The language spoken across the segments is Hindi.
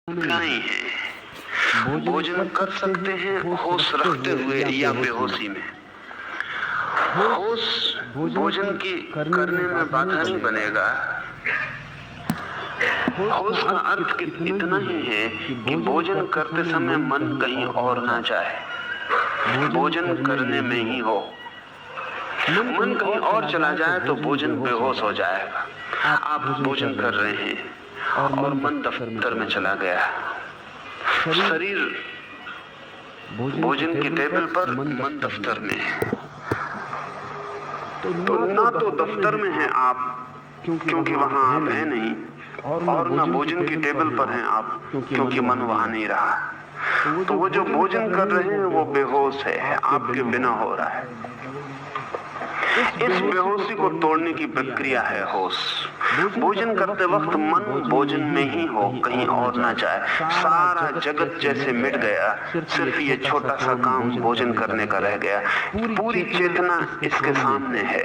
नहीं है। भोजन कर सकते हैं होश रखते हुए या बेहोशी में। होश भोजन की करने में बाधा नहीं बनेगा। होश का अर्थ इतना ही है कि भोजन करते समय मन कहीं और ना जाए, भोजन करने में ही हो। मन कहीं और चला जाए तो भोजन बेहोश हो जाएगा। आप भोजन कर रहे हैं और मन दफ्तर में चला गया। शरीर भोजन की टेबल पर, मन दफ्तर में है। तो ना तो दफ्तर में हैं आप क्योंकि वहां आप हैं नहीं, और ना भोजन की टेबल पर हैं आप क्योंकि मन वहां नहीं रहा। तो वो जो भोजन कर रहे हैं वो बेहोश है, आपके बिना हो रहा है। इस बेहोशी को तोड़ने की प्रक्रिया है होश। भोजन करते वक्त मन भोजन में ही हो, कहीं और ना जाए। सारा जगत जैसे मिट गया, सिर्फ ये छोटा सा काम भोजन करने का रह गया। पूरी चेतना इसके सामने है।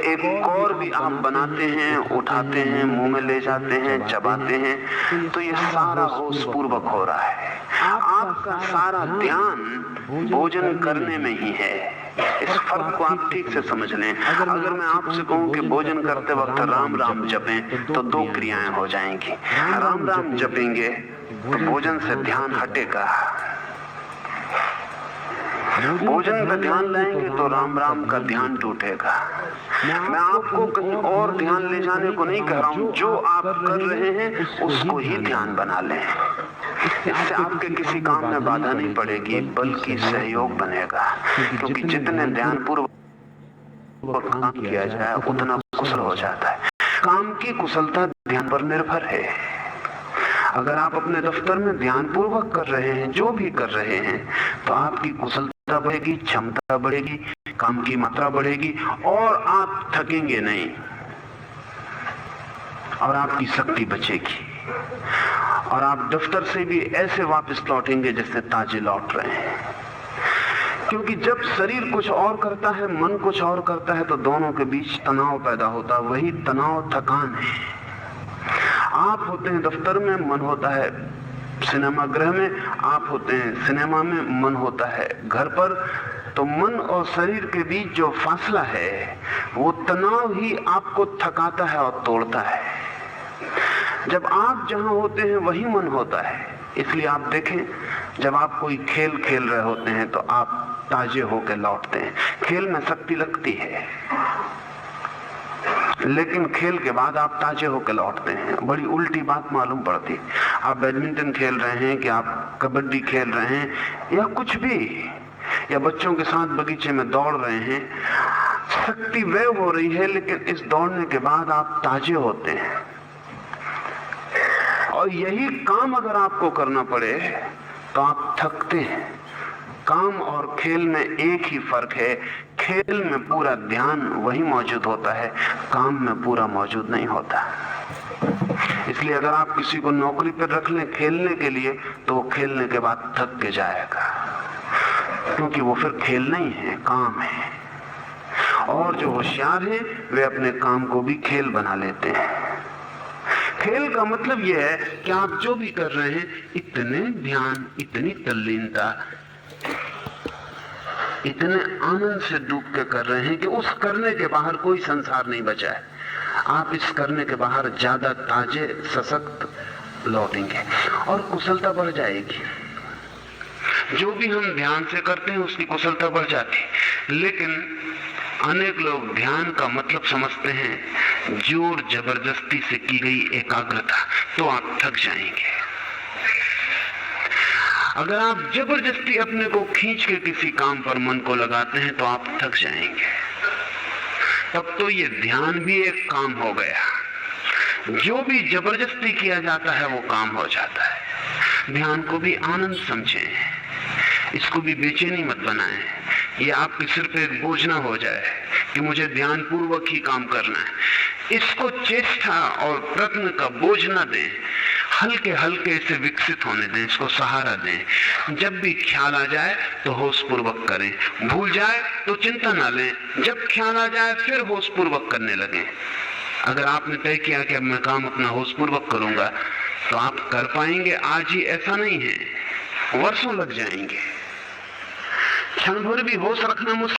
एक और भी आप बनाते हैं, उठाते हैं, मुंह में ले जाते हैं, चबाते हैं, तो ये सारा होश पूर्वक हो रहा है। आपका सारा ध्यान भोजन करने में ही है। इस फर्क को आप ठीक से समझ लें। अगर मैं आपसे कहूं कि भोजन करते वक्त राम राम जपें, तो दो क्रियाएं हो जाएंगी। राम राम जपेंगे तो भोजन से ध्यान हटेगा, भोजन पे ध्यान लाएंगे तो राम राम का ध्यान टूटेगा। मैं आपको कहीं और ध्यान ले जाने को नहीं कह रहा हूं, जो आप कर रहे हैं उसको ही ध्यान बना लें। इससे आपके किसी काम में बाधा नहीं पड़ेगी, बल्कि सहयोग बनेगा। क्योंकि जितने ध्यानपूर्वक काम किया जाए उतना कुशल हो जाता है। काम की कुशलता ध्यान पर निर्भर है। अगर आप अपने दफ्तर में ध्यानपूर्वक कर रहे हैं, जो भी कर रहे हैं, तो आपकी कुशलता बढ़ेगी, क्षमता बढ़ेगी, काम की मात्रा बढ़ेगी और आप थकेंगे नहीं और आपकी शक्ति बचेगी। और आप दफ्तर से भी ऐसे वापस लौटेंगे जैसे ताजे लौट रहे हैं। क्योंकि जब शरीर कुछ और करता है, मन कुछ और करता है, तो दोनों के बीच तनाव पैदा होता है। वही तनाव थकान है। आप होते हैं दफ्तर में, मन होता है सिनेमा गृह में, आप होते हैं सिनेमा में, मन होता है घर पर। तो मन और शरीर के बीच जो फासला है, वो तनाव ही आपको थकाता है और तोड़ता है। जब आप जहां होते हैं वही मन होता है। इसलिए आप देखें, जब आप कोई खेल खेल रहे होते हैं तो आप ताजे होकर लौटते हैं। खेल में शक्ति लगती है, लेकिन खेल के बाद आप ताजे होकर लौटते हैं। बड़ी उल्टी बात मालूम पड़ती। आप बैडमिंटन खेल रहे हैं कि आप कबड्डी खेल रहे हैं या कुछ भी, या बच्चों के साथ बगीचे में दौड़ रहे हैं, शक्ति व्यय हो रही है, लेकिन इस दौड़ने के बाद आप ताजे होते हैं। और यही काम अगर आपको करना पड़े तो आप थकते हैं। काम और खेल में एक ही फर्क है, खेल में पूरा ध्यान वही मौजूद होता है, काम में पूरा मौजूद नहीं होता। इसलिए अगर आप किसी को नौकरी पर रख लें खेलने के लिए, तो वो खेलने के बाद थक के जाएगा, क्योंकि वो फिर खेल नहीं है, काम है। और जो होशियार हैं वे अपने काम को भी खेल बना लेते हैं। खेल का मतलब यह है कि आप जो भी कर रहे हैं, इतने ध्यान, इतनी तल्लीनता, इतने आनंद से डूब के कर रहे हैं कि उस करने के बाहर कोई संसार नहीं बचा है। आप इस करने के बाहर ज्यादा ताजे, सशक्त लौटेंगे और कुशलता बढ़ जाएगी। जो भी हम ध्यान से करते हैं उसकी कुशलता बढ़ जाती है। लेकिन अनेक लोग ध्यान का मतलब समझते हैं जोर जबरदस्ती से की गई एकाग्रता, तो आप थक जाएंगे। अगर आप जबरदस्ती अपने को खींच के किसी काम पर मन को लगाते हैं तो आप थक जाएंगे। तब तो ये ध्यान भी एक काम हो गया। जो भी जबरदस्ती किया जाता है वो काम हो जाता है। ध्यान को भी आनंद समझें, इसको भी बेचैनी मत बनाएं। ये आपके सिर पे एक बोझ ना हो जाए कि मुझे ध्यान पूर्वक ही काम करना है। इसको चेष्टा और प्रयत्न का बोझ ना दें, हल्के हल्के इसे विकसित होने दें, इसको सहारा दें। जब भी ख्याल आ जाए तो होश पूर्वक करें, भूल जाए तो चिंता ना लें। जब ख्याल आ जाए फिर होश पूर्वक करने लगें। अगर आपने तय किया कि अब मैं काम अपना होश पूर्वक करूंगा, तो आप कर पाएंगे आज ही, ऐसा नहीं है, वर्षों लग जाएंगे। क्षण भर भी होश रखना मुश्किल